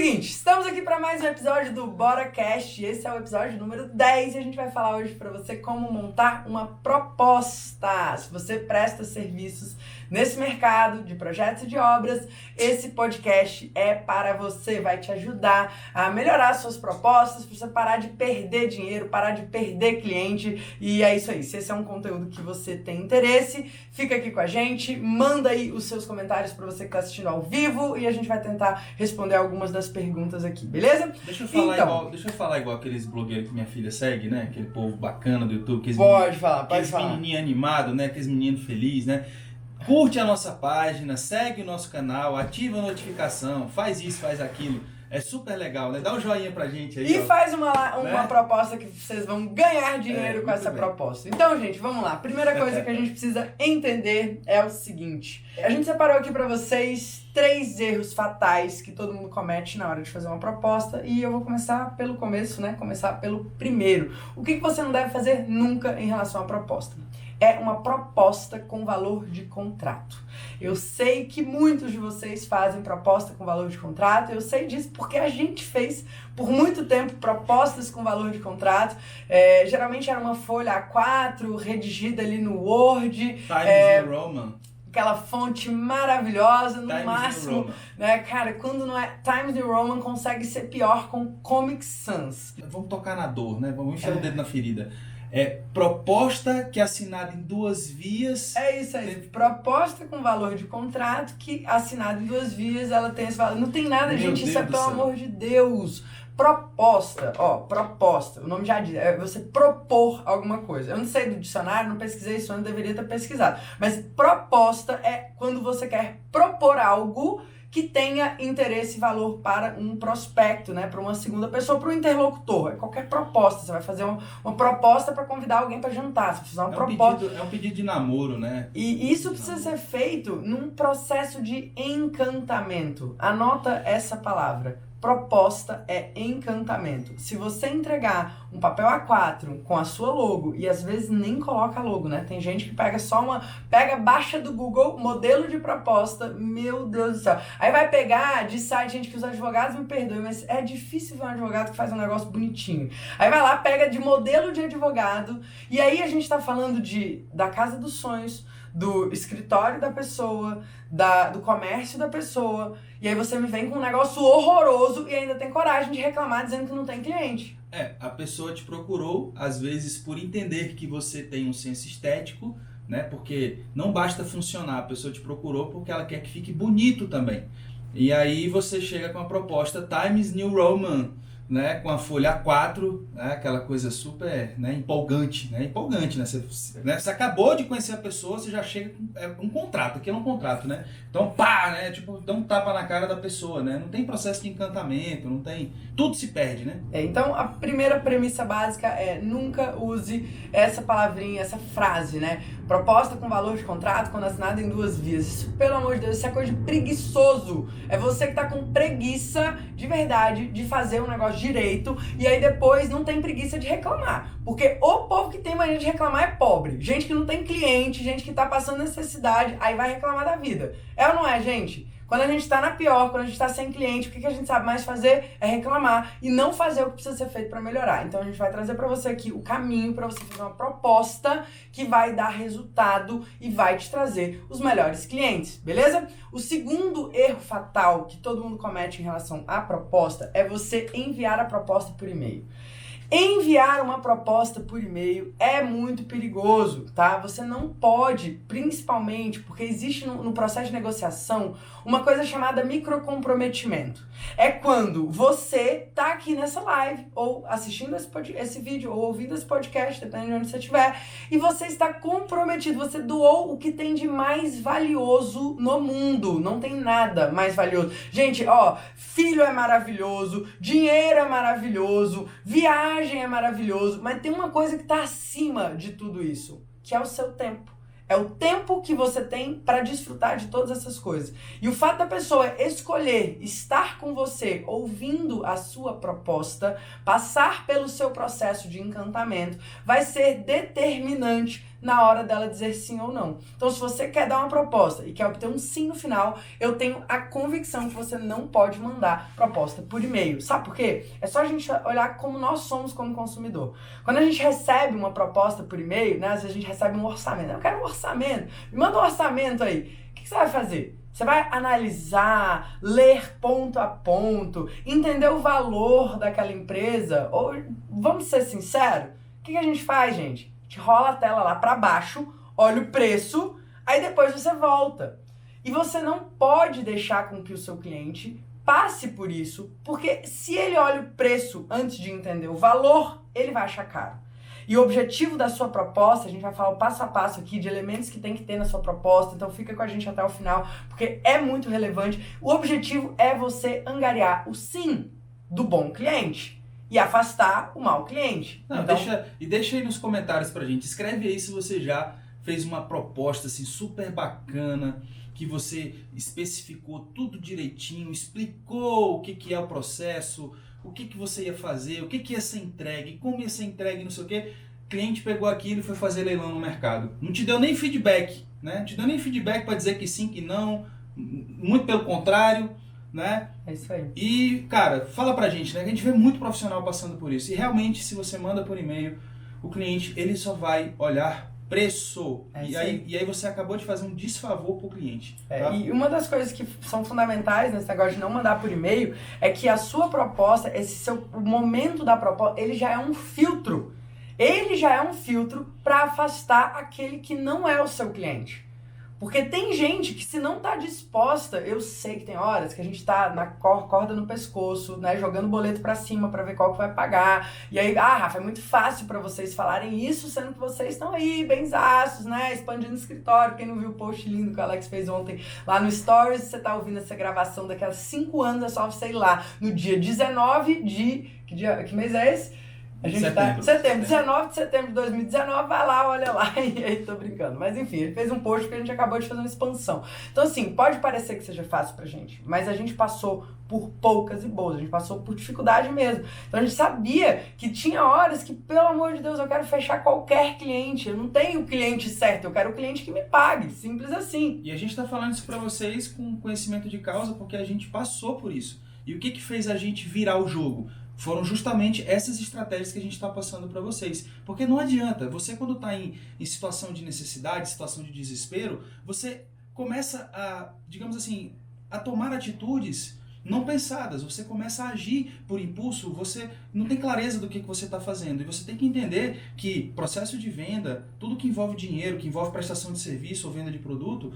Seguinte, estamos aqui para mais um episódio do BoraCast. Esse é o episódio número 10 e a gente vai falar hoje para você como montar uma proposta. Se você presta serviços nesse mercado de projetos e de obras, esse podcast é para você, vai te ajudar a melhorar suas propostas, para você parar de perder dinheiro, parar de perder cliente. E é isso aí, se esse é um conteúdo que você tem interesse, fica aqui com a gente, manda aí os seus comentários para você que está assistindo ao vivo e a gente vai tentar responder algumas das perguntas aqui, beleza? Deixa eu falar igual aqueles blogueiros que minha filha segue, né? Aquele povo bacana do YouTube. Pode falar. Aqueles menininhos animados, né? Aqueles meninos felizes, né? Curte a nossa página, segue o nosso canal, ativa a notificação, faz isso, faz aquilo. É super legal, né? Dá um joinha pra gente aí. E faz uma proposta que vocês vão ganhar dinheiro com essa proposta. Então, gente, vamos lá. Primeira coisa que a gente precisa entender é o seguinte. A gente separou aqui pra vocês 3 erros fatais que todo mundo comete na hora de fazer uma proposta. E eu vou começar pelo começo, né? Começar pelo primeiro. O que você não deve fazer nunca em relação à proposta? É uma proposta com valor de contrato. Eu sei que muitos de vocês fazem proposta com valor de contrato, eu sei disso porque a gente fez por muito tempo propostas com valor de contrato. Geralmente era uma folha A4 redigida ali no Word. Times New Roman. Aquela fonte maravilhosa, no Times máximo, né, cara, quando não é Times New Roman, consegue ser pior com Comic Sans. Vamos tocar na dor, né? Vamos enfiar o dedo na ferida. Proposta que é assinada em 2 vias. É isso aí, proposta com valor de contrato que assinada em 2 vias, ela tem esse valor. Não tem nada, Meu gente, Deus isso é do pelo céu. amor de Deus. Proposta, proposta, o nome já diz, é você propor alguma coisa. Eu não sei do dicionário, não pesquisei isso, eu não deveria ter pesquisado. Mas proposta é quando você quer propor algo que tenha interesse e valor para um prospecto, né, para uma segunda pessoa, para um interlocutor. É qualquer proposta. Você vai fazer uma proposta para convidar alguém para jantar. Você vai fazer uma proposta. É um pedido de namoro, né? E isso precisa ser feito num processo de encantamento. Anota essa palavra. Proposta é encantamento. Se você entregar um papel A4 com a sua logo, e às vezes nem coloca a logo, né? Tem gente que pega baixa do Google, modelo de proposta, meu Deus do céu. Aí vai pegar de site, gente, que os advogados me perdoem, mas é difícil ver um advogado que faz um negócio bonitinho. Aí vai lá, pega de modelo de advogado, e aí a gente tá falando da casa dos sonhos, do escritório da pessoa, do comércio da pessoa, e aí você me vem com um negócio horroroso e ainda tem coragem de reclamar dizendo que não tem cliente. A pessoa te procurou, às vezes por entender que você tem um senso estético, né? Porque não basta funcionar, a pessoa te procurou porque ela quer que fique bonito também. E aí você chega com a proposta Times New Roman, né, com a folha A4, né, aquela coisa super, né, empolgante, né? Você acabou de conhecer a pessoa, você já chega com um contrato, aqui é um contrato, né? Então pá, né, tipo, dá um tapa na cara da pessoa, né? Não tem processo de encantamento, não tem, tudo se perde, né? Então a primeira premissa básica é nunca use essa palavrinha, essa frase, né? Proposta com valor de contrato quando assinada em 2 vias. Isso, pelo amor de Deus, isso é coisa de preguiçoso. É você que tá com preguiça de verdade de fazer um negócio direito e aí depois não tem preguiça de reclamar. Porque o povo que tem mania de reclamar é pobre. Gente que não tem cliente, gente que tá passando necessidade, aí vai reclamar da vida. É ou não é, gente? Quando a gente tá na pior, quando a gente tá sem cliente, o que a gente sabe mais fazer é reclamar e não fazer o que precisa ser feito para melhorar. Então a gente vai trazer para você aqui o caminho para você fazer uma proposta que vai dar resultado e vai te trazer os melhores clientes, beleza? O segundo erro fatal que todo mundo comete em relação à proposta é você enviar a proposta por e-mail. Enviar uma proposta por e-mail é muito perigoso, tá? Você não pode, principalmente porque existe no processo de negociação uma coisa chamada microcomprometimento. É quando você tá aqui nessa live, ou assistindo esse vídeo, ou ouvindo esse podcast, dependendo de onde você estiver, e você está comprometido, você doou o que tem de mais valioso no mundo. Não tem nada mais valioso. Gente, filho é maravilhoso, dinheiro é maravilhoso, viagem é maravilhoso, mas tem uma coisa que está acima de tudo isso, que é o seu tempo. É o tempo que você tem para desfrutar de todas essas coisas. E o fato da pessoa escolher estar com você, ouvindo a sua proposta, passar pelo seu processo de encantamento, vai ser determinante na hora dela dizer sim ou não. Então, se você quer dar uma proposta e quer obter um sim no final, eu tenho a convicção que você não pode mandar proposta por e-mail. Sabe por quê? É só a gente olhar como nós somos como consumidor. Quando a gente recebe uma proposta por e-mail, né, às vezes a gente recebe um orçamento. Eu quero um orçamento. Me manda um orçamento aí. O que você vai fazer? Você vai analisar, ler ponto a ponto, entender o valor daquela empresa? Ou, vamos ser sinceros, o que a gente faz, gente? A gente rola a tela lá para baixo, olha o preço, aí depois você volta. E você não pode deixar com que o seu cliente passe por isso, porque se ele olha o preço antes de entender o valor, ele vai achar caro. E o objetivo da sua proposta, a gente vai falar o passo a passo aqui de elementos que tem que ter na sua proposta, então fica com a gente até o final, porque é muito relevante. O objetivo é você angariar o sim do bom cliente e afastar o mau cliente. Não, então, deixa aí nos comentários pra gente, escreve aí se você já fez uma proposta assim super bacana, que você especificou tudo direitinho, explicou o que é o processo, o que você ia fazer, o que ia ser entregue, como ia ser entregue, não sei o que. O cliente pegou aquilo e foi fazer leilão no mercado. Não te deu nem feedback, né? Não te deu nem feedback para dizer que sim, que não, muito pelo contrário, né? É isso aí. E, cara, fala pra gente, né? Que a gente vê muito profissional passando por isso. E realmente, se você manda por e-mail, o cliente, ele só vai olhar preço. E aí você acabou de fazer um desfavor pro cliente. Tá? E uma das coisas que são fundamentais nesse negócio de não mandar por e-mail é que a sua proposta, o momento da proposta, ele já é um filtro. Ele já é um filtro para afastar aquele que não é o seu cliente. Porque tem gente que se não tá disposta, eu sei que tem horas que a gente tá na corda no pescoço, né, jogando boleto pra cima pra ver qual que vai pagar. E aí, Rafa, é muito fácil pra vocês falarem isso, sendo que vocês estão aí, benzaços, né, expandindo o escritório. Quem não viu o post lindo que o Alex fez ontem lá no Stories, você tá ouvindo essa gravação daqui a 5 anos, é só você ir lá no dia 19 de... Que mês é esse? A gente setembro, 19 de setembro de 2019, vai lá, olha lá, e aí tô brincando. Mas enfim, ele fez um post porque a gente acabou de fazer uma expansão. Então assim, pode parecer que seja fácil pra gente, mas a gente passou por poucas e boas, a gente passou por dificuldade mesmo. Então a gente sabia que tinha horas que, pelo amor de Deus, eu quero fechar qualquer cliente, eu não tenho o cliente certo, eu quero o cliente que me pague, simples assim. E a gente tá falando isso pra vocês com conhecimento de causa, porque a gente passou por isso. E o que fez a gente virar o jogo? Foram justamente essas estratégias que a gente está passando para vocês. Porque não adianta, você quando está em situação de necessidade, situação de desespero, você começa a, digamos assim, a tomar atitudes não pensadas, você começa a agir por impulso, você não tem clareza do que você está fazendo. E você tem que entender que processo de venda, tudo que envolve dinheiro, que envolve prestação de serviço ou venda de produto,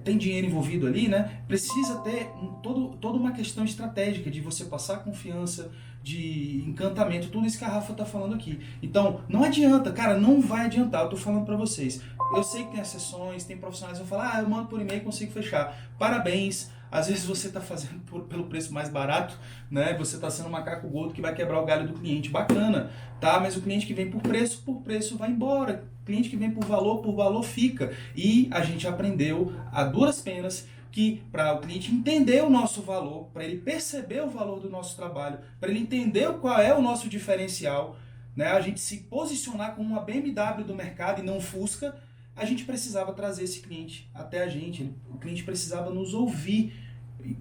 tem dinheiro envolvido ali, né? Precisa ter toda uma questão estratégica de você passar confiança, de encantamento, tudo isso que a Rafa tá falando aqui. Então, não adianta, cara, não vai adiantar, eu tô falando para vocês. Eu sei que tem exceções, tem profissionais que vão falar, eu mando por e-mail e consigo fechar. Parabéns, às vezes você tá fazendo pelo preço mais barato, né? Você tá sendo um macaco gordo que vai quebrar o galho do cliente, bacana, tá? Mas o cliente que vem por preço vai embora. O cliente que vem por valor fica. E a gente aprendeu a duras penas que para o cliente entender o nosso valor, para ele perceber o valor do nosso trabalho, para ele entender qual é o nosso diferencial, né, a gente se posicionar como uma BMW do mercado e não Fusca, a gente precisava trazer esse cliente até a gente. O cliente precisava nos ouvir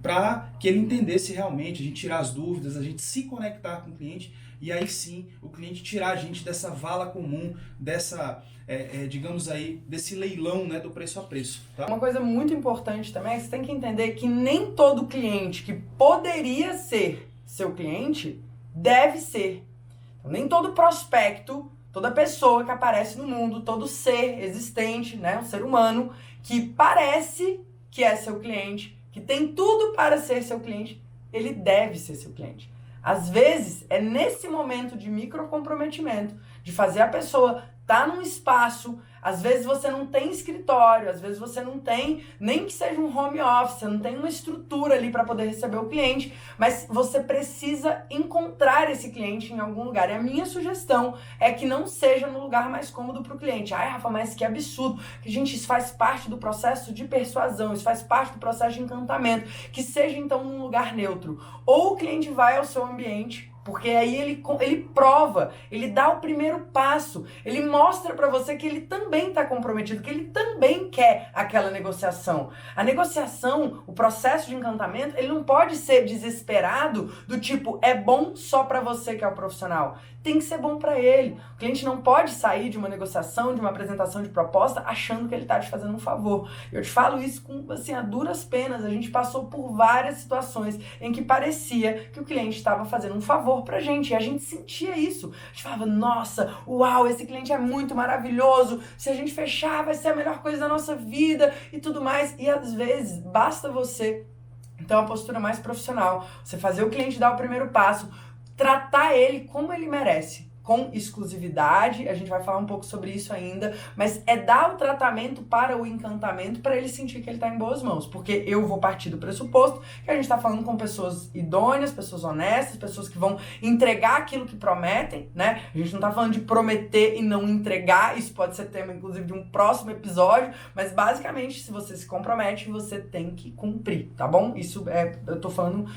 para que ele entendesse realmente, a gente tirar as dúvidas, a gente se conectar com o cliente e aí sim o cliente tirar a gente dessa vala comum, dessa, digamos aí, desse leilão, né, do preço a preço. Tá? Uma coisa muito importante também é que você tem que entender que nem todo cliente que poderia ser seu cliente deve ser. Então, nem todo prospecto, toda pessoa que aparece no mundo, todo ser existente, né, um ser humano, que parece que é seu cliente, que tem tudo para ser seu cliente, ele deve ser seu cliente. Às vezes, é nesse momento de microcomprometimento, de fazer a pessoa estar num espaço, às vezes você não tem escritório, às vezes você não tem, nem que seja um home office, você não tem uma estrutura ali para poder receber o cliente, mas você precisa encontrar esse cliente em algum lugar. E a minha sugestão é que não seja no lugar mais cômodo para o cliente. Ai, Rafa, mas que absurdo. Que, gente, isso faz parte do processo de persuasão, isso faz parte do processo de encantamento. Que seja, então, num lugar neutro. Ou o cliente vai ao seu ambiente, Porque aí ele prova, ele dá o primeiro passo, ele mostra pra você que ele também tá comprometido, que ele também quer aquela negociação. A negociação, o processo de encantamento, ele não pode ser desesperado do tipo, é bom só pra você que é o profissional. Tem que ser bom pra ele. O cliente não pode sair de uma negociação, de uma apresentação de proposta, achando que ele tá te fazendo um favor. Eu te falo isso com, assim, a duras penas. A gente passou por várias situações em que parecia que o cliente estava fazendo um favor pra gente. E a gente sentia isso. A gente falava, nossa, uau, esse cliente é muito maravilhoso. Se a gente fechar, vai ser a melhor coisa da nossa vida e tudo mais. E às vezes, basta você ter uma postura mais profissional. Você fazer o cliente dar o primeiro passo, tratar ele como ele merece, com exclusividade, a gente vai falar um pouco sobre isso ainda, mas é dar o tratamento para o encantamento para ele sentir que ele está em boas mãos, porque eu vou partir do pressuposto que a gente está falando com pessoas idôneas, pessoas honestas, pessoas que vão entregar aquilo que prometem, né? A gente não está falando de prometer e não entregar, isso pode ser tema inclusive de um próximo episódio, mas basicamente se você se compromete, você tem que cumprir, tá bom? Isso eu tô falando,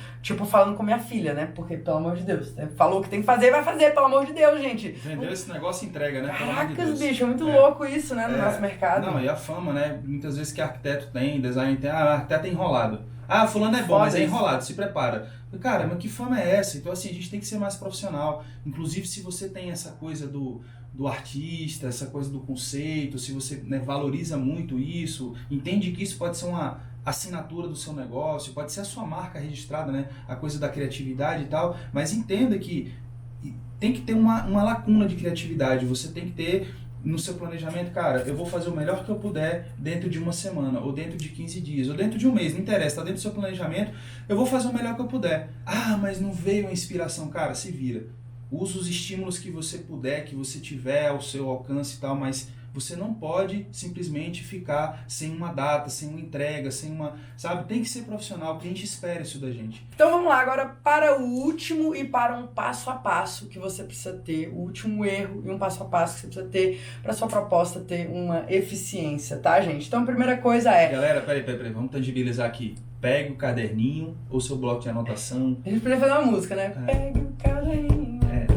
falando com minha filha, né? Porque, pelo amor de Deus, né? Falou que tem que fazer, vai fazer, pelo amor de Deus, gente. Vendeu esse negócio, entrega, né? Caracas, bicho, é muito louco isso, né? No nosso mercado. Não, e a fama, né? Muitas vezes que arquiteto tem, designer tem, arquiteto é enrolado. Fulano é bom, Foda mas é isso. enrolado, se prepara. Cara, mas que fama é essa? Então, assim, a gente tem que ser mais profissional. Inclusive, se você tem essa coisa do artista, essa coisa do conceito, se você, né, valoriza muito isso, entende que isso pode ser uma assinatura do seu negócio, pode ser a sua marca registrada, né? A coisa da criatividade e tal, mas entenda que tem que ter uma lacuna de criatividade, você tem que ter no seu planejamento, cara, eu vou fazer o melhor que eu puder dentro de uma semana, ou dentro de 15 dias, ou dentro de um mês, não interessa, está dentro do seu planejamento, eu vou fazer o melhor que eu puder. Mas não veio a inspiração, cara, se vira. Usa os estímulos que você puder, que você tiver ao seu alcance e tal, mas você não pode simplesmente ficar sem uma data, sem uma entrega, sem uma... Sabe? Tem que ser profissional, o cliente espera isso da gente. Então vamos lá agora para o último e para um passo a passo que você precisa ter, o último erro e um passo a passo que você precisa ter para sua proposta ter uma eficiência, tá, gente? Então a primeira coisa é... Galera, peraí, vamos tangibilizar aqui. Pegue o caderninho ou seu bloco de anotação. A gente podia fazer uma música, né? Pegue o caderninho.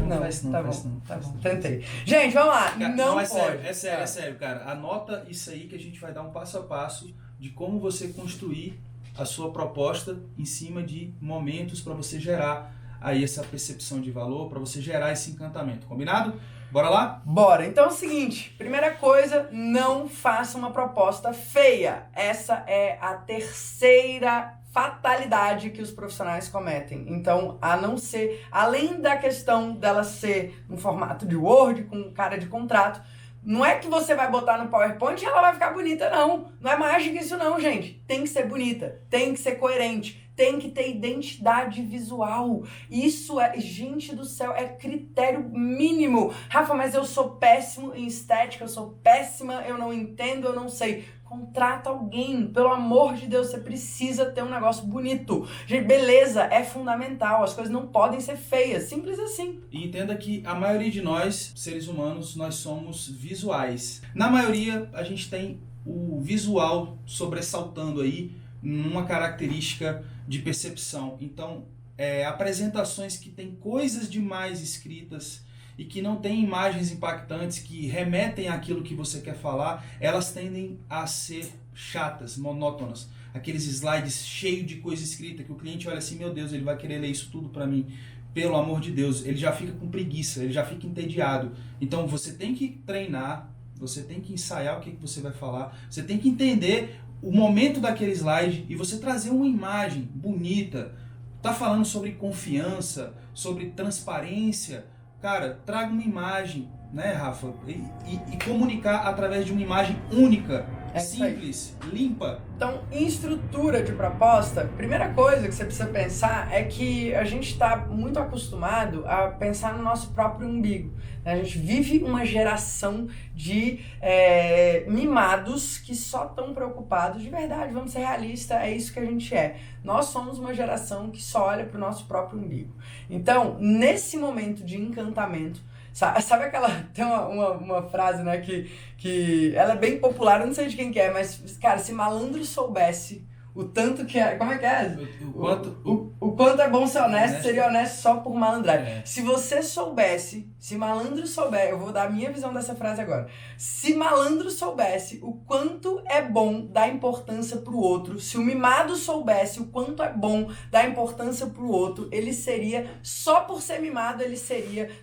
Não faz não, tá faz bom, não. tá bom, tentei. Gente, vamos lá, Cara, não é pode. sério, cara. Anota isso aí que a gente vai dar um passo a passo de como você construir a sua proposta em cima de momentos para você gerar aí essa percepção de valor, para você gerar esse encantamento. Combinado? Bora lá? Bora. Então é o seguinte, primeira coisa, não faça uma proposta feia. Essa é a terceira fatalidade que os profissionais cometem. Então, a não ser, além da questão dela ser no formato de Word, com cara de contrato, não é que você vai botar no PowerPoint e ela vai ficar bonita, não. Não é mágica isso não, gente. Tem que ser bonita, tem que ser coerente, tem que ter identidade visual. Isso é, gente do céu, é critério mínimo. Rafa, mas eu sou péssimo em estética, eu sou péssima, eu não entendo, eu não sei. Contrata alguém, pelo amor de Deus, você precisa ter um negócio bonito. Gente, beleza é fundamental, as coisas não podem ser feias, simples assim. E entenda que a maioria de nós, seres humanos, nós somos visuais. Na maioria, a gente tem o visual sobressaltando aí numa característica de percepção. Então, apresentações que têm coisas demais escritas e que não têm imagens impactantes que remetem àquilo que você quer falar, elas tendem a ser chatas, monótonas. Aqueles slides cheios de coisa escrita que o cliente olha assim, meu Deus, ele vai querer ler isso tudo para mim. Pelo amor de Deus, ele já fica com preguiça, ele já fica entediado. Então você tem que treinar, você tem que ensaiar o que você vai falar, você tem que entender o momento daquele slide e você trazer uma imagem bonita. Tá falando sobre confiança, sobre transparência. Cara, traga uma imagem, né, Rafa? E comunicar através de uma imagem única, simples, limpa. Então, em estrutura de proposta, primeira coisa que você precisa pensar é que a gente está muito acostumado a pensar no nosso próprio umbigo. A gente vive uma geração de mimados que só estão preocupados, de verdade, vamos ser realistas, é isso que a gente é. Nós somos uma geração que só olha para o nosso próprio umbigo. Então, nesse momento de encantamento, sabe aquela... Tem uma frase, né, que ela é bem popular, eu não sei de quem que é, mas, cara, se malandro soubesse O tanto que é... Como é que é? O quanto é bom ser honesto, seria honesto só por malandragem. É. Se você soubesse, se malandro souber, eu vou dar a minha visão dessa frase agora. Se malandro soubesse o quanto é bom dar importância pro outro, se o mimado soubesse o quanto é bom dar importância pro outro, ele seria, só por ser mimado,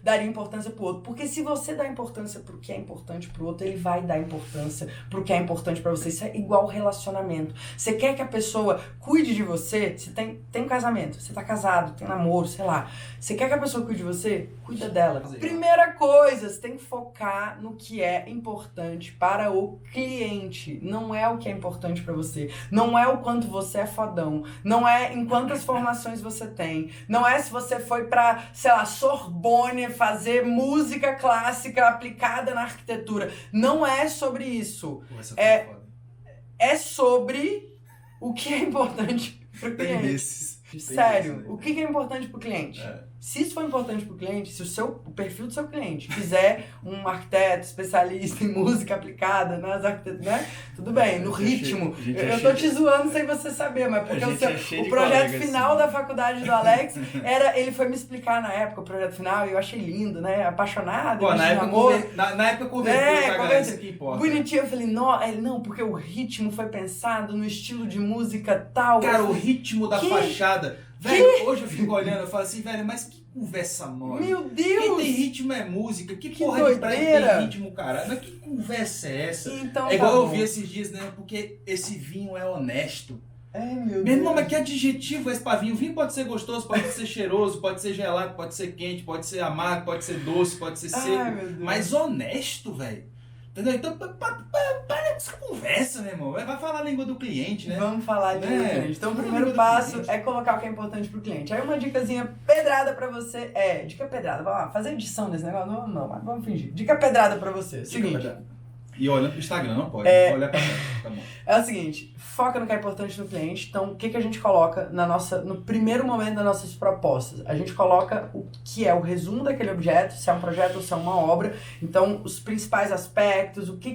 daria importância pro outro. Porque se você dá importância pro que é importante pro outro, ele vai dar importância pro que é importante pra você. Isso é igual relacionamento. Você quer que a pessoa cuide de você? Você tem um casamento, você tá casado, tem namoro, sei lá. Você quer que a pessoa cuide de você? Cuida dela. Primeira coisa, você tem que focar no que é importante para o cliente. Não é o que é importante para você. Não é o quanto você é fodão. Não é em quantas formações você tem. Não é se você foi pra, sei lá, Sorbonne fazer música clássica aplicada na arquitetura. Não é sobre isso. É sobre o que é importante pro cliente. Sério, o que é importante pro cliente? Se isso for importante pro cliente, se o perfil do seu cliente quiser um arquiteto especialista em música aplicada nas arquiteturas, né? Tudo bem, no ritmo. Eu tô te zoando sem você saber, mas porque o projeto final da faculdade do Alex ele foi me explicar na época o projeto final e eu achei lindo, né? Apaixonado. Pô, na época converteu, cara, isso que importa. Bonitinho, eu falei, não, porque o ritmo foi pensado no estilo de música tal. Cara, o ritmo da fachada. Velho, hoje eu fico olhando e falo assim, velho, mas que conversa mole. Meu Deus! Quem tem ritmo é música. Que porra doideira. de praia tem ritmo, cara? Mas que conversa é essa? Então, é igual eu vi esses dias, né? Porque esse vinho é honesto. Meu irmão, mas que adjetivo é esse pra vinho? Vinho pode ser gostoso, pode ser cheiroso, pode ser gelado, pode ser quente, pode ser amargo, pode ser doce, pode ser seco. Mas honesto, velho. Entendeu? Então, para essa conversa, meu irmão. Vai falar a língua do cliente, né? Vamos falar a língua do cliente. Então, o primeiro passo é colocar o que é importante pro cliente. Aí, uma dicasinha pedrada pra você dica pedrada. Vamos lá, fazer edição desse negócio? Não, mas vamos fingir. Dica pedrada pra você. Seguinte. E olhando pro Instagram, não pode. Olha pra mim, tá bom. É o seguinte, foca no que é importante no cliente. Então, o que a gente coloca no primeiro momento das nossas propostas? A gente coloca o que é o resumo daquele objeto, se é um projeto ou se é uma obra. Então, os principais aspectos, o que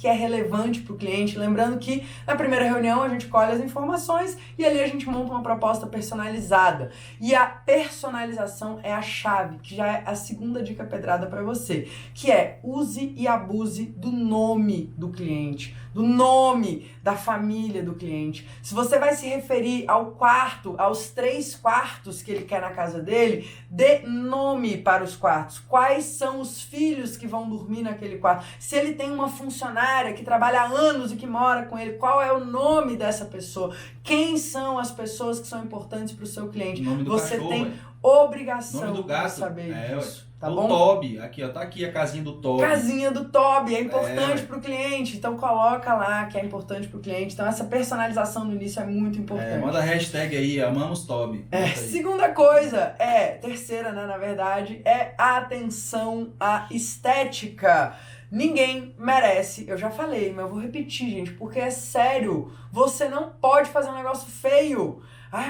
é relevante para o cliente. Lembrando que na primeira reunião a gente colhe as informações e ali a gente monta uma proposta personalizada. E a personalização é a chave, que já é a segunda dica pedrada para você, que é use e abuse do nome do cliente, do nome da família do cliente. Se você vai se referir ao quarto, aos 3 quartos que ele quer na casa dele, dê nome para os quartos. Quais são os filhos que vão dormir naquele quarto? Se ele tem uma funcionária que trabalha há anos e que mora com ele, qual é o nome dessa pessoa? Quem são as pessoas que são importantes para o seu cliente? Você tem obrigação de saber disso. Tá bom? Toby, aqui ó, tá aqui a casinha do Toby. Casinha do Toby, é importante pro cliente, então coloca lá que é importante pro cliente. Então essa personalização no início é muito importante. Manda a hashtag aí, amamos Toby. Segunda coisa, terceira, né, na verdade, é a atenção à estética. Ninguém merece, eu já falei, mas eu vou repetir, gente, porque é sério, você não pode fazer um negócio feio.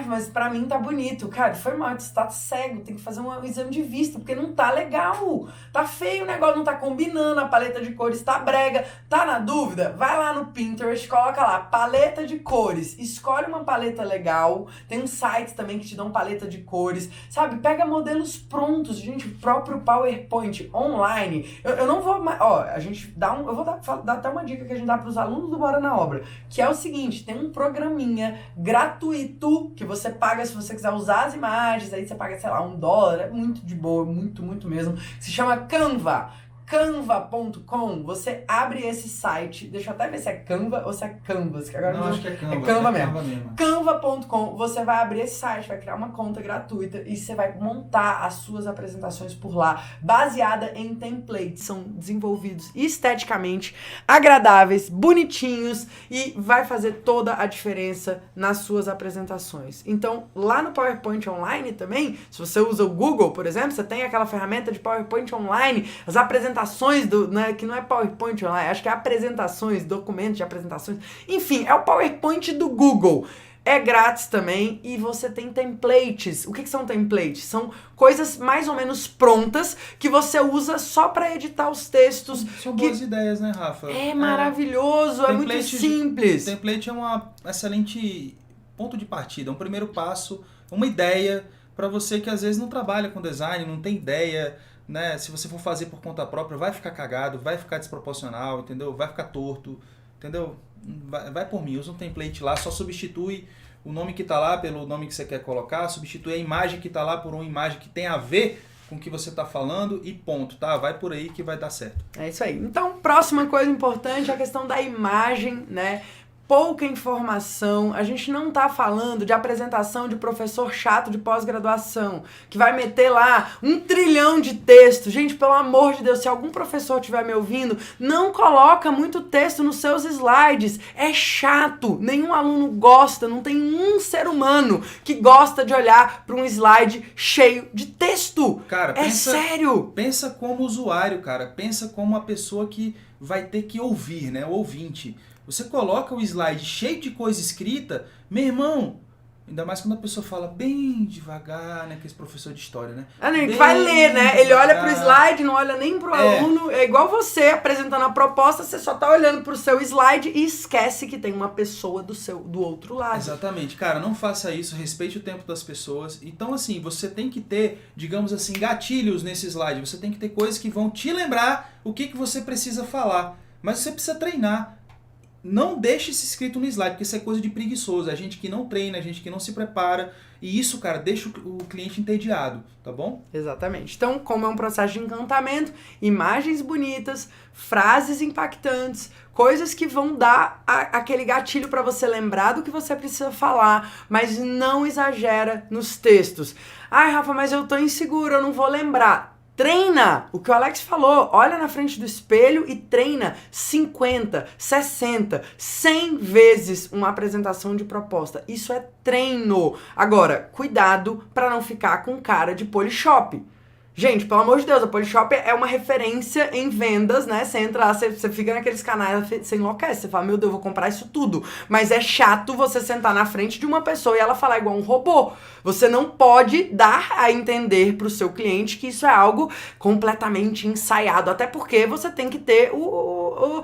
Mas pra mim tá bonito. Cara, foi mal, você tá cego, tem que fazer um exame de vista, porque não tá legal. Tá feio o negócio, não tá combinando, a paleta de cores tá brega. Tá na dúvida? Vai lá no Pinterest, coloca lá, paleta de cores. Escolhe uma paleta legal. Tem um site também que te dão paleta de cores. Sabe, pega modelos prontos, gente, o próprio PowerPoint online. Eu não vou mais... a gente dá eu vou dar até uma dica que a gente dá pros alunos do Bora na Obra, que é o seguinte, tem um programinha gratuito que você paga se você quiser usar as imagens, aí você paga, sei lá, $1, é muito de boa, muito, muito mesmo. Se chama Canva. Canva.com, você abre esse site, deixa eu até ver se é Canva ou se é Canvas, que agora não acho que é Canva. É Canva mesmo. Canva.com, você vai abrir esse site, vai criar uma conta gratuita e você vai montar as suas apresentações por lá, baseada em templates, são desenvolvidos esteticamente agradáveis, bonitinhos e vai fazer toda a diferença nas suas apresentações. Então, lá no PowerPoint Online também, se você usa o Google, por exemplo, você tem aquela ferramenta de PowerPoint Online, as apresentações que não é PowerPoint Online, acho que é apresentações, documentos de apresentações, enfim, é o PowerPoint do Google. é grátis também e você tem templates. O que são templates? São coisas mais ou menos prontas que você usa só para editar os textos. São boas ideias, né, Rafa? É maravilhoso, é muito simples. Template é um excelente ponto de partida, um primeiro passo, uma ideia para você que às vezes não trabalha com design, não tem ideia, né? Se você for fazer por conta própria, vai ficar cagado, vai ficar desproporcional, entendeu? Vai ficar torto, entendeu? Vai por mim, usa um template lá, só substitui o nome que está lá pelo nome que você quer colocar, substitui a imagem que está lá por uma imagem que tem a ver com o que você está falando e ponto, tá? Vai por aí que vai dar certo. É isso aí. Então, próxima coisa importante é a questão da imagem, né? Pouca informação, a gente não tá falando de apresentação de professor chato de pós-graduação, que vai meter lá 1 trilhão de texto. Gente, pelo amor de Deus, se algum professor estiver me ouvindo, não coloca muito texto nos seus slides. É chato, nenhum aluno gosta, não tem um ser humano que gosta de olhar para um slide cheio de texto. Cara, sério. Pensa como usuário, cara, pensa como a pessoa que vai ter que ouvir, né, o ouvinte. Você coloca o slide cheio de coisa escrita, meu irmão, ainda mais quando a pessoa fala bem devagar, né? Que esse professor de história, né? Que vai ler, né? Ele olha pro slide, não olha nem pro aluno. É igual você apresentando a proposta, você só tá olhando pro seu slide e esquece que tem uma pessoa do outro lado. Exatamente. Cara, não faça isso, respeite o tempo das pessoas. Então, assim, você tem que ter, digamos assim, gatilhos nesse slide. Você tem que ter coisas que vão te lembrar o que você precisa falar. Mas você precisa treinar. Não deixe isso escrito no slide, porque isso é coisa de preguiçoso. É gente que não treina, é gente que não se prepara. E isso, cara, deixa o cliente entediado, tá bom? Exatamente. Então, como é um processo de encantamento, imagens bonitas, frases impactantes, coisas que vão dar aquele gatilho para você lembrar do que você precisa falar, mas não exagera nos textos. Ai, Rafa, mas eu tô inseguro, eu não vou lembrar. Treina! O que o Alex falou, olha na frente do espelho e treina 50, 60, 100 vezes uma apresentação de proposta. Isso é treino. Agora, cuidado para não ficar com cara de Polishop. Gente, pelo amor de Deus, a Polishop é uma referência em vendas, né? Você entra lá, você fica naqueles canais, você enlouquece, você fala, meu Deus, eu vou comprar isso tudo. Mas é chato você sentar na frente de uma pessoa e ela falar igual um robô. Você não pode dar a entender pro seu cliente que isso é algo completamente ensaiado, até porque você tem que ter o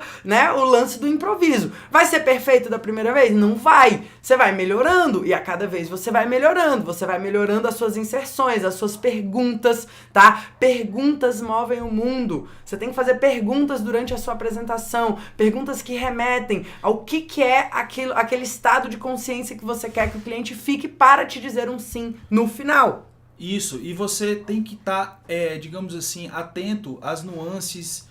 lance do improviso. Vai ser perfeito da primeira vez? Não vai. Você vai melhorando e a cada vez você vai melhorando as suas inserções, as suas perguntas, tá? Perguntas movem o mundo. Você tem que fazer perguntas durante a sua apresentação, perguntas que remetem ao que é aquele estado de consciência que você quer que o cliente fique para te dizer um sim no final. Isso, e você tem que estar, digamos assim, atento às nuances,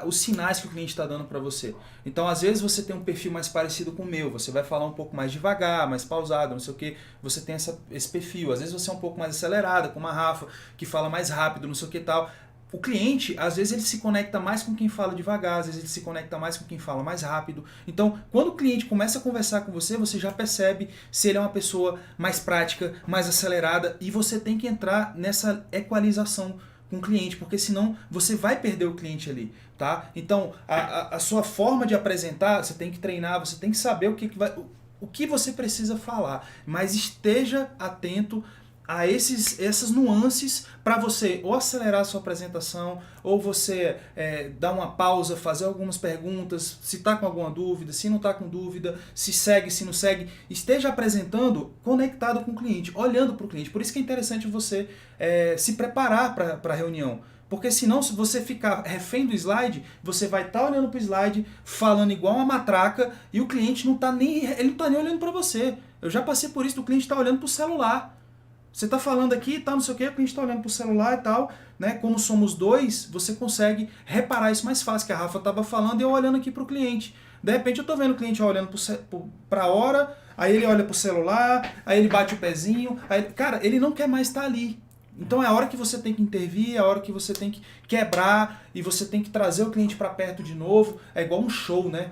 os sinais que o cliente está dando para você. Então, às vezes você tem um perfil mais parecido com o meu, você vai falar um pouco mais devagar, mais pausado, não sei o que, você tem esse perfil. Às vezes você é um pouco mais acelerada, como a Rafa, que fala mais rápido, não sei o que e tal. O cliente, às vezes ele se conecta mais com quem fala devagar, às vezes ele se conecta mais com quem fala mais rápido. Então, quando o cliente começa a conversar com você, você já percebe se ele é uma pessoa mais prática, mais acelerada, e você tem que entrar nessa equalização com o cliente, porque senão você vai perder o cliente ali, tá? Então, a sua forma de apresentar, você tem que treinar, você tem que saber o que você precisa falar, mas esteja atento a essas nuances para você ou acelerar a sua apresentação, ou você dar uma pausa, fazer algumas perguntas, se está com alguma dúvida, se não está com dúvida, se segue, se não segue. Esteja apresentando conectado com o cliente, olhando para o cliente. Por isso que é interessante você se preparar para a reunião. Porque senão, se você ficar refém do slide, você vai estar olhando para o slide, falando igual uma matraca, e o cliente não está nem olhando para você. Eu já passei por isso, o cliente está olhando para o celular. Você está falando aqui, tá, não sei o que, o cliente está olhando para o celular e tal, né? Como somos dois, você consegue reparar isso mais fácil, que a Rafa estava falando e eu olhando aqui para o cliente. De repente eu estou vendo o cliente olhando para a hora, aí ele olha para o celular, aí ele bate o pezinho, aí, cara, ele não quer mais estar ali. Então é a hora que você tem que intervir, é a hora que você tem que quebrar e você tem que trazer o cliente para perto de novo. É igual um show, né?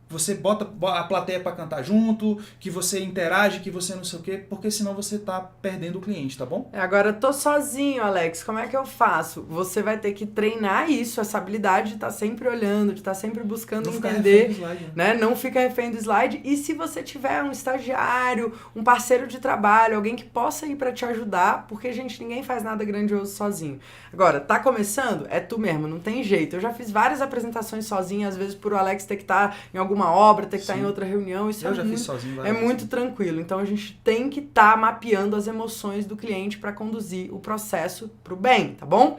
você bota a plateia para cantar junto, que você interage, que você não sei o quê, porque senão você tá perdendo o cliente, tá bom? Agora eu tô sozinho, Alex, como é que eu faço? Você vai ter que treinar isso, essa habilidade de estar sempre olhando, de estar sempre buscando entender, Slide, né? Não fica refém do slide. E se você tiver um estagiário, um parceiro de trabalho, alguém que possa ir para te ajudar, porque, gente, ninguém faz nada grandioso sozinho. Agora, tá começando? É tu mesmo, não tem jeito. Eu já fiz várias apresentações sozinha, às vezes por o Alex ter que estar em alguma obra, ter que estar em outra reunião. Isso eu já fiz sozinho. É muito tranquilo. Então a gente tem que estar mapeando as emoções do cliente para conduzir o processo para o bem, tá bom?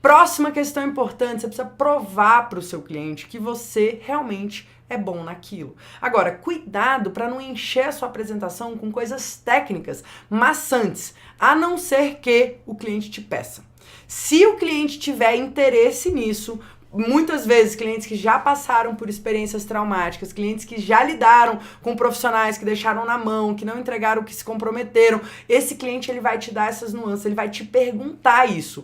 Próxima questão importante, você precisa provar para o seu cliente que você realmente é bom naquilo. Agora, cuidado para não encher a sua apresentação com coisas técnicas, maçantes, a não ser que o cliente te peça. Se o cliente tiver interesse nisso, muitas vezes clientes que já passaram por experiências traumáticas, clientes que já lidaram com profissionais que deixaram na mão, que não entregaram o que se comprometeram, esse cliente ele vai te dar essas nuances, ele vai te perguntar isso.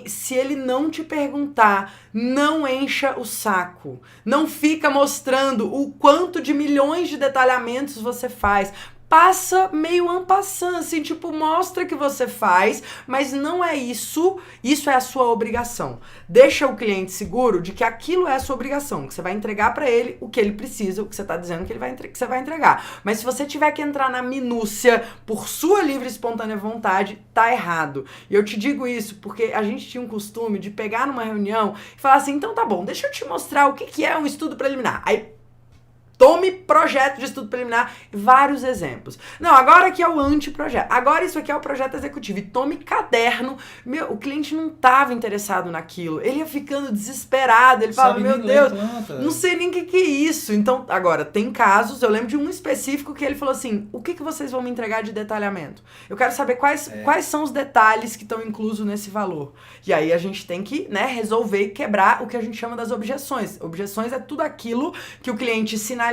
Se ele não te perguntar, não encha o saco. Não fica mostrando o quanto de milhões de detalhamentos você faz. Passa meio en passant, assim, tipo, mostra que você faz, mas não é isso, isso é a sua obrigação. Deixa o cliente seguro de que aquilo é a sua obrigação, que você vai entregar pra ele o que ele precisa, o que você tá dizendo que você vai entregar. Mas se você tiver que entrar na minúcia por sua livre e espontânea vontade, tá errado. E eu te digo isso porque a gente tinha um costume de pegar numa reunião e falar assim, então tá bom, deixa eu te mostrar o que é um estudo preliminar. Aí, tome projeto de estudo preliminar, vários exemplos. Não, agora aqui é o anteprojeto. Agora isso aqui é o projeto executivo. E tome caderno. Meu, o cliente não estava interessado naquilo. Ele ia ficando desesperado. Ele falava, meu Deus, não sei nem o que é isso. Então, agora, tem casos, eu lembro de um específico que ele falou assim, o que vocês vão me entregar de detalhamento? Eu quero saber quais são os detalhes que estão inclusos nesse valor. E aí a gente tem que, né, resolver e quebrar o que a gente chama das objeções. Objeções é tudo aquilo que o cliente sinaliza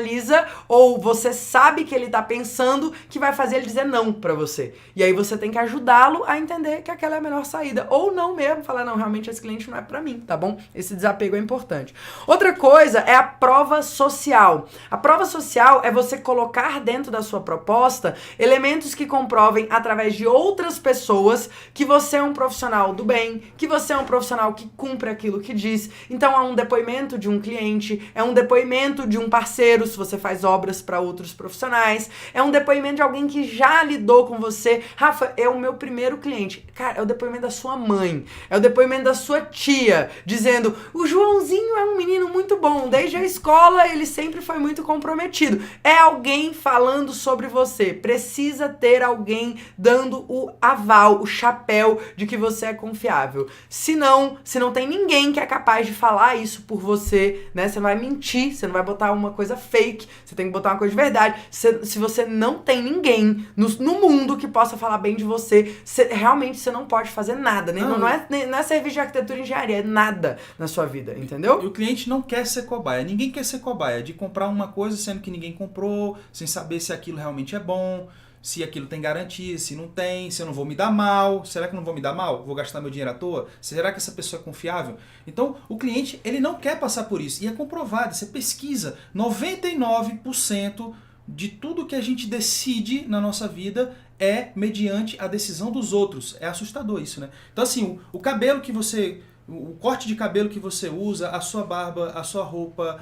ou você sabe que ele tá pensando que vai fazer ele dizer não pra você. E aí você tem que ajudá-lo a entender que aquela é a melhor saída. Ou não mesmo, falar, não, realmente esse cliente não é pra mim, tá bom? Esse desapego é importante. Outra coisa é a prova social. A prova social é você colocar dentro da sua proposta elementos que comprovem através de outras pessoas que você é um profissional do bem, que você é um profissional que cumpre aquilo que diz. Então é um depoimento de um cliente, é um depoimento de um parceiro, se você faz obras para outros profissionais, é um depoimento de alguém que já lidou com você. Rafa, é o meu primeiro cliente. Cara, é o depoimento da sua mãe, é o depoimento da sua tia, dizendo, o Joãozinho é um menino muito bom, desde a escola ele sempre foi muito comprometido. É alguém falando sobre você, precisa ter alguém dando o aval, o chapéu de que você é confiável. Se não tem ninguém que é capaz de falar isso por você, né, você vai mentir, você não vai botar uma coisa fake, você tem que botar uma coisa de verdade. Se você não tem ninguém no mundo que possa falar bem de você, realmente você não pode fazer nada. Não é serviço de arquitetura e engenharia, é nada na sua vida, entendeu? E o cliente não quer ser cobaia. Ninguém quer ser cobaia de comprar uma coisa sendo que ninguém comprou, sem saber se aquilo realmente é bom, se aquilo tem garantia, se não tem, se eu não vou me dar mal. Será que eu não vou me dar mal? Vou gastar meu dinheiro à toa? Será que essa pessoa é confiável? Então, o cliente, ele não quer passar por isso. E é comprovado, você pesquisa, 99% de tudo que a gente decide na nossa vida é mediante a decisão dos outros. É assustador isso, né? Então, assim, o cabelo que você... O corte de cabelo que você usa, a sua barba, a sua roupa,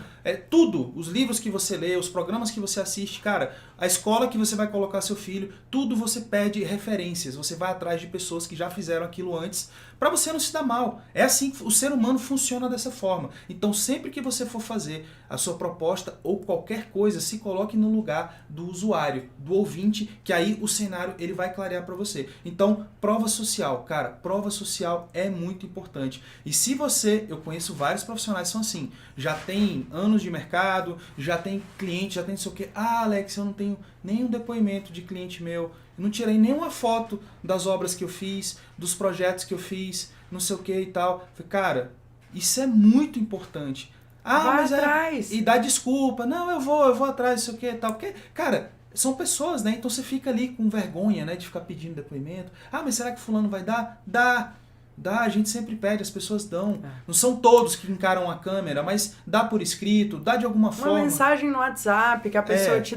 tudo, os livros que você lê, os programas que você assiste, cara, a escola que você vai colocar seu filho, tudo você pede referências, você vai atrás de pessoas que já fizeram aquilo antes, para você não se dar mal. É assim que o ser humano funciona dessa forma. Então sempre que você for fazer a sua proposta ou qualquer coisa, se coloque no lugar do usuário, do ouvinte, que aí o cenário ele vai clarear para você. Então, prova social, cara, prova social é muito importante. E se você, eu conheço vários profissionais que são assim, já tem anos de mercado, já tem cliente, já tem não sei o quê. Ah, Alex, eu não tenho nenhum depoimento de cliente meu, eu não tirei nenhuma foto das obras que eu fiz, dos projetos que eu fiz, não sei o que e tal. Falei, cara, isso é muito importante. Ah, vai mas atrás. E dá desculpa. Não, eu vou atrás, não sei o que e tal. Porque, cara, são pessoas, né? Então você fica ali com vergonha, né, de ficar pedindo depoimento. Ah, mas será que fulano vai dar? Dá. Dá, a gente sempre pede, as pessoas dão. Não são todos que encaram a câmera, mas dá por escrito, dá de alguma forma. Uma mensagem no WhatsApp, que a pessoa te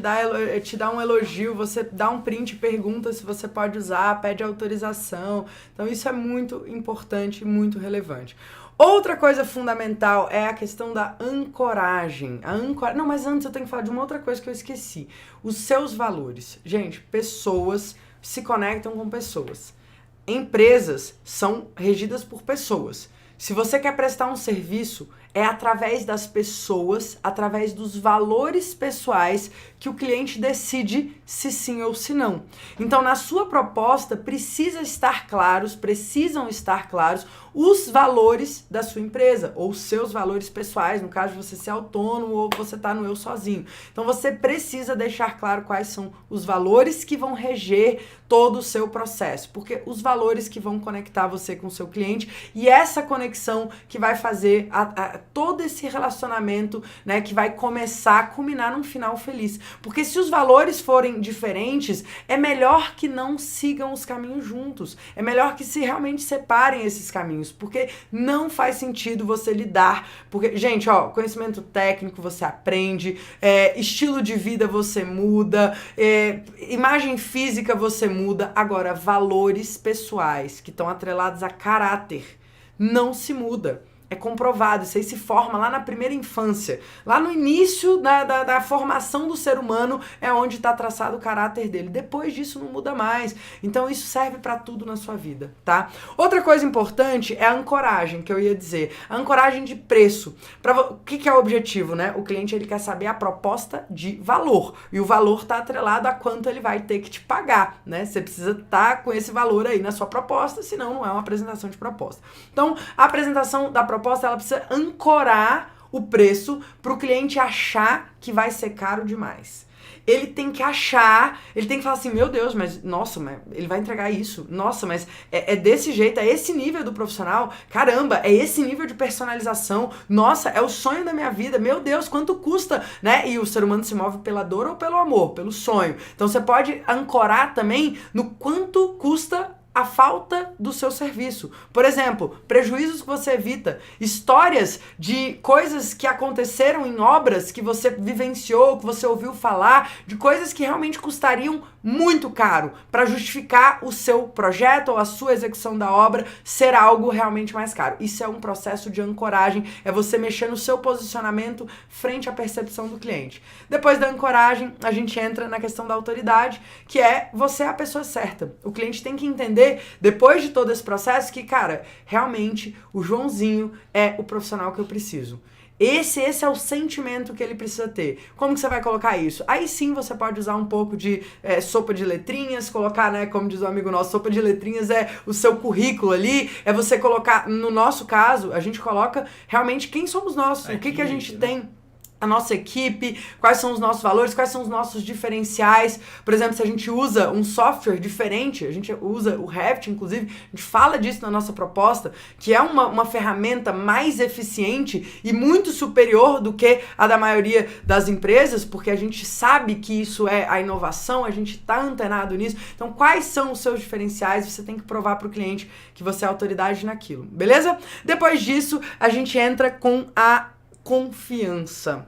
dá um elogio, você dá um print, pergunta se você pode usar, pede autorização. Então isso é muito importante e muito relevante. Outra coisa fundamental é a questão da ancoragem. Não, mas antes eu tenho que falar de uma outra coisa que eu esqueci. Os seus valores. Gente, pessoas se conectam com pessoas. Empresas são regidas por pessoas. Se você quer prestar um serviço, é através das pessoas, através dos valores pessoais que o cliente decide se sim ou se não. Então, na sua proposta, precisam estar claros os valores da sua empresa, ou os seus valores pessoais, no caso de você ser autônomo ou você tá no eu sozinho. Então, você precisa deixar claro quais são os valores que vão reger todo o seu processo, porque os valores que vão conectar você com o seu cliente e essa conexão que vai fazer todo esse relacionamento, né, que vai começar a culminar num final feliz. Porque se os valores forem diferentes, é melhor que não sigam os caminhos juntos. É melhor que se realmente separem esses caminhos, porque não faz sentido você lidar. Porque, gente, ó, conhecimento técnico você aprende, estilo de vida você muda, imagem física você muda. Agora, valores pessoais que estão atrelados a caráter não se muda. É comprovado, isso aí se forma lá na primeira infância. Lá no início da formação do ser humano é onde está traçado o caráter dele. Depois disso não muda mais. Então isso serve para tudo na sua vida, tá? Outra coisa importante é a ancoragem, que eu ia dizer. A ancoragem de preço. O que é o objetivo, né? O cliente ele quer saber a proposta de valor. E o valor está atrelado a quanto ele vai ter que te pagar, né? Você precisa estar com esse valor aí na sua proposta, senão não é uma apresentação de proposta. Então, a apresentação da proposta ela precisa ancorar o preço para o cliente achar que vai ser caro demais. Ele tem que achar, ele tem que falar assim, meu Deus, mas nossa, mas ele vai entregar isso, nossa, mas é desse jeito, é esse nível do profissional, caramba, é esse nível de personalização, nossa, é o sonho da minha vida, meu Deus, quanto custa, né? E o ser humano se move pela dor ou pelo amor, pelo sonho. Então você pode ancorar também no quanto custa a falta do seu serviço. Por exemplo, prejuízos que você evita, histórias de coisas que aconteceram em obras que você vivenciou, que você ouviu falar, de coisas que realmente custariam muito caro para justificar o seu projeto ou a sua execução da obra ser algo realmente mais caro. Isso é um processo de ancoragem, é você mexer no seu posicionamento frente à percepção do cliente. Depois da ancoragem, a gente entra na questão da autoridade, que é você é a pessoa certa. O cliente tem que entender, depois de todo esse processo, que, cara, realmente o Joãozinho é o profissional que eu preciso. Esse é o sentimento que ele precisa ter. Como que você vai colocar isso? Aí sim você pode usar um pouco de sopa de letrinhas, colocar, né, como diz um amigo nosso, sopa de letrinhas é o seu currículo ali, é você colocar, no nosso caso, a gente coloca realmente quem somos nós, o que a gente tem, a nossa equipe, quais são os nossos valores, quais são os nossos diferenciais. Por exemplo, se a gente usa um software diferente, a gente usa o Revit, inclusive, a gente fala disso na nossa proposta, que é uma ferramenta mais eficiente e muito superior do que a da maioria das empresas, porque a gente sabe que isso é a inovação, a gente está antenado nisso. Então, quais são os seus diferenciais? Você tem que provar para o cliente que você é autoridade naquilo, beleza? Depois disso, a gente entra com a confiança.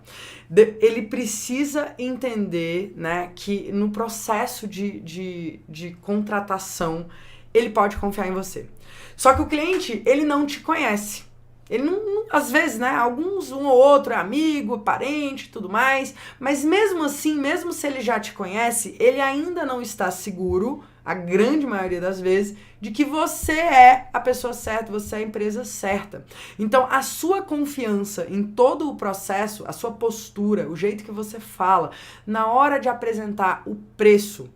Ele precisa entender, né, que no processo de contratação ele pode confiar em você. Só que o cliente, ele não te conhece. Ele não, às vezes, né, alguns, um ou outro é amigo, parente, tudo mais, mas mesmo assim, mesmo se ele já te conhece, ele ainda não está seguro, a grande maioria das vezes, de que você é a pessoa certa, você é a empresa certa. Então, a sua confiança em todo o processo, a sua postura, o jeito que você fala, na hora de apresentar o preço,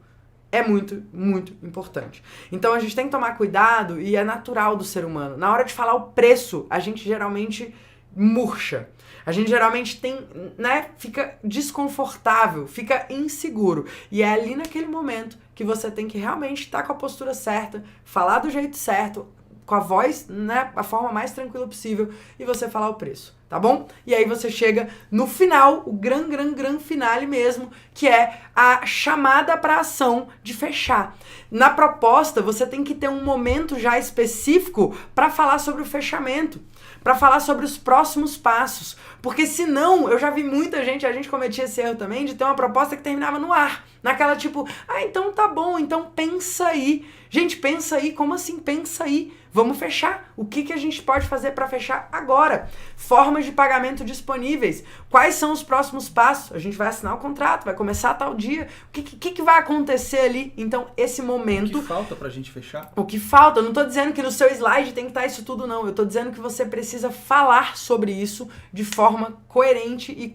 é muito, muito importante. Então, a gente tem que tomar cuidado, e é natural do ser humano. Na hora de falar o preço, a gente geralmente murcha. A gente geralmente tem, né, fica desconfortável, fica inseguro. E é ali naquele momento que você tem que realmente estar com a postura certa, falar do jeito certo, com a voz, né, a forma mais tranquila possível, e você falar o preço. tá bom? E aí você chega no final, o gran finale mesmo, que é a chamada para ação de fechar. Na proposta, você tem que ter um momento já específico para falar sobre o fechamento, para falar sobre os próximos passos, porque senão, eu já vi muita gente, a gente cometia esse erro também, de ter uma proposta que terminava no ar, naquela tipo, então tá bom, então pensa aí. Gente, pensa aí, como assim pensa aí? Vamos fechar. O que a gente pode fazer para fechar agora? Formas de pagamento disponíveis. Quais são os próximos passos? A gente vai assinar o contrato, vai começar a tal dia. O que vai acontecer ali? Então, esse momento... O que falta pra gente fechar? O que falta? Eu não tô dizendo que no seu slide tem que estar isso tudo, não. Eu tô dizendo que você precisa falar sobre isso de forma coerente e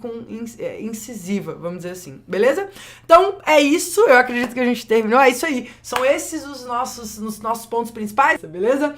incisiva, vamos dizer assim. Beleza? Então, é isso. Eu acredito que a gente terminou. É isso aí. São esses os nossos pontos principais, beleza?